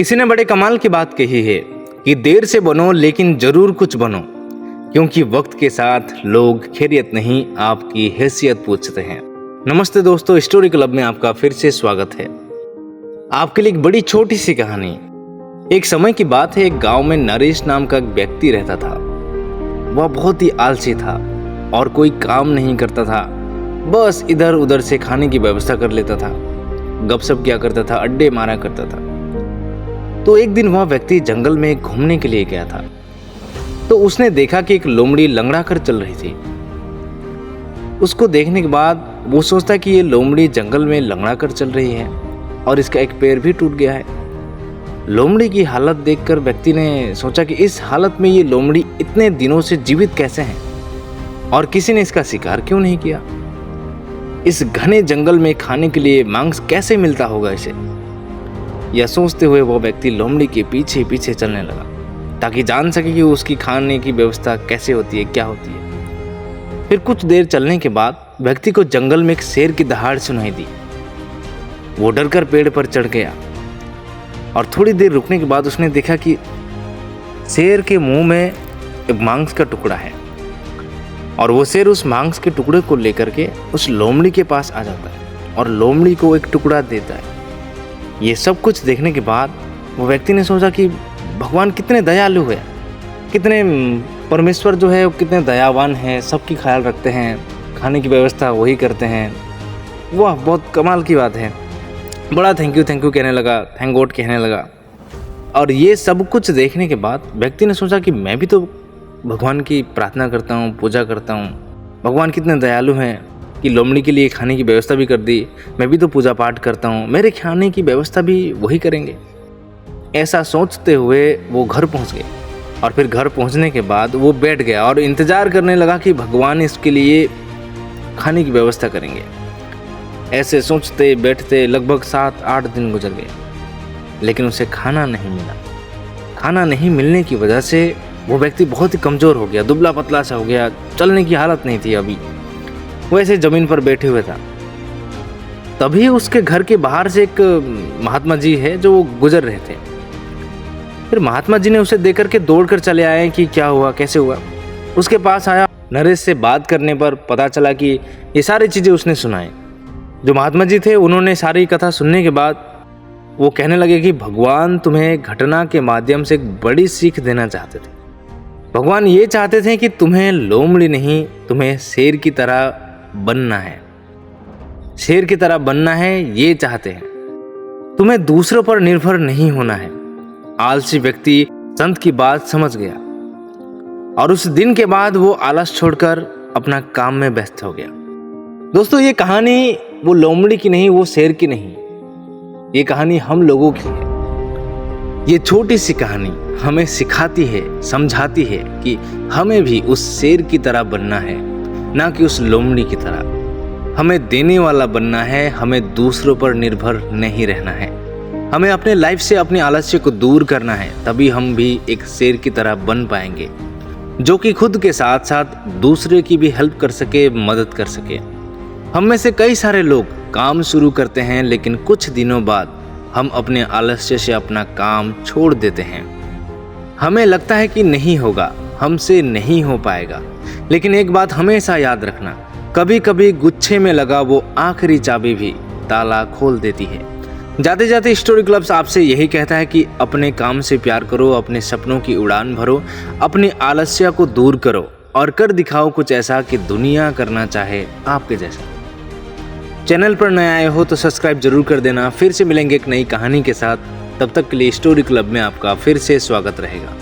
किसी ने बड़े कमाल की बात कही है कि देर से बनो लेकिन जरूर कुछ बनो, क्योंकि वक्त के साथ लोग खैरियत नहीं आपकी हैसियत पूछते हैं। नमस्ते दोस्तों, स्टोरी क्लब में आपका फिर से स्वागत है। आपके लिए एक बड़ी छोटी सी कहानी। एक समय की बात है, एक गांव में नरेश नाम का एक व्यक्ति रहता था। वह बहुत ही आलसी था और कोई काम नहीं करता था, बस इधर उधर से खाने की व्यवस्था कर लेता था, गपशप किया करता था, अड्डे मारा करता था। तो एक दिन वह व्यक्ति जंगल में घूमने के लिए गया था। तो उसने देखा कि एक लोमड़ी लंगड़ा कर चल रही थी। उसको देखने के बाद वो सोचता कि ये लोमड़ी जंगल में लंगड़ा कर चल रही है और इसका एक पैर भी टूट गया है। लोमड़ी की हालत देखकर व्यक्ति ने सोचा कि इस हालत में ये लोमड़ी इतने दिनों से जीवित कैसे है और किसी ने इसका शिकार क्यों नहीं किया। इस घने जंगल में खाने के लिए मांस कैसे मिलता होगा इसे। यह सोचते हुए वो व्यक्ति लोमड़ी के पीछे पीछे चलने लगा ताकि जान सके कि उसकी खाने की व्यवस्था कैसे होती है, क्या होती है। फिर कुछ देर चलने के बाद व्यक्ति को जंगल में एक शेर की दहाड़ सुनाई दी। वो डरकर पेड़ पर चढ़ गया और थोड़ी देर रुकने के बाद उसने देखा कि शेर के मुंह में एक मांस का टुकड़ा है और वो शेर उस मांस के टुकड़े को लेकर के उस लोमड़ी के पास आ जाता है और लोमड़ी को एक टुकड़ा देता है। ये सब कुछ देखने के बाद वो व्यक्ति ने सोचा कि भगवान कितने दयालु है, कितने परमेश्वर जो है वो कितने दयावान है, सबकी ख्याल रखते हैं, खाने की व्यवस्था वही करते हैं। वाह, बहुत कमाल की बात है। बड़ा थैंक यू कहने लगा, थैंक गॉड कहने लगा। और ये सब कुछ देखने के बाद व्यक्ति ने सोचा कि मैं भी तो भगवान की प्रार्थना करता हूँ, पूजा करता हूँ, भगवान कितने दयालु हैं कि लोमड़ी के लिए खाने की व्यवस्था भी कर दी, मैं भी तो पूजा पाठ करता हूँ, मेरे खाने की व्यवस्था भी वही करेंगे। ऐसा सोचते हुए वो घर पहुँच गए और फिर घर पहुँचने के बाद वो बैठ गया और इंतज़ार करने लगा कि भगवान इसके लिए खाने की व्यवस्था करेंगे। ऐसे सोचते बैठते लगभग 7-8 दिन गुजर गए, लेकिन उसे खाना नहीं मिला। खाना नहीं मिलने की वजह से वो व्यक्ति बहुत ही कमज़ोर हो गया, दुबला पतला सा हो गया, चलने की हालत नहीं थी अभी। वो ऐसे ज़मीन पर बैठे हुए था। तभी उसके घर के बाहर से एक महात्मा जी है जो वो गुजर रहे थे। फिर महात्मा जी ने उसे देख करके दौड़ कर चले आए कि क्या हुआ, कैसे हुआ। उसके पास आया। नरेश से बात करने पर पता चला कि ये सारी चीज़ें उसने सुनाई। जो महात्मा जी थे उन्होंने सारी कथा सुनने के बाद वो कहने लगे कि भगवान तुम्हें घटना के माध्यम से एक बड़ी सीख देना चाहते थे। भगवान ये चाहते थे कि तुम्हें लोमड़ी नहीं, तुम्हें शेर की तरह बनना है। शेर की तरह बनना है, ये चाहते हैं। तुम्हें दूसरों पर निर्भर नहीं होना है। आलसी व्यक्ति संत की बात समझ गया और उस दिन के बाद वो आलस छोड़कर अपना काम में व्यस्त हो गया। दोस्तों, ये कहानी वो लोमड़ी की नहीं, वो शेर की नहीं, ये कहानी हम लोगों की है। ये छोटी सी कहानी हमें सिखाती है, समझाती है कि हमें भी उस शेर की तरह बनना है, ना कि उस लोमड़ी की तरह। हमें देने वाला बनना है, हमें दूसरों पर निर्भर नहीं रहना है। हमें अपने लाइफ से अपने आलस्य को दूर करना है, तभी हम भी एक शेर की तरह बन पाएंगे, जो कि खुद के साथ साथ दूसरे की भी हेल्प कर सके, मदद कर सके। हम में से कई सारे लोग काम शुरू करते हैं, लेकिन कुछ दिनों बाद हम अपने आलस्य से अपना काम छोड़ देते हैं। हमें लगता है कि नहीं होगा, हमसे नहीं हो पाएगा, लेकिन एक बात हमेशा याद रखना, कभी कभी गुच्छे में लगा वो आखिरी चाबी भी ताला खोल देती है। जाते जाते स्टोरी क्लब्स आपसे यही कहता है कि अपने काम से प्यार करो, अपने सपनों की उड़ान भरो, अपने आलस्य को दूर करो और कर दिखाओ कुछ ऐसा कि दुनिया करना चाहे आपके जैसा। चैनल पर नए आए हो तो सब्सक्राइब जरूर कर देना। फिर से मिलेंगे एक नई कहानी के साथ, तब तक के लिए स्टोरी क्लब में आपका फिर से स्वागत रहेगा।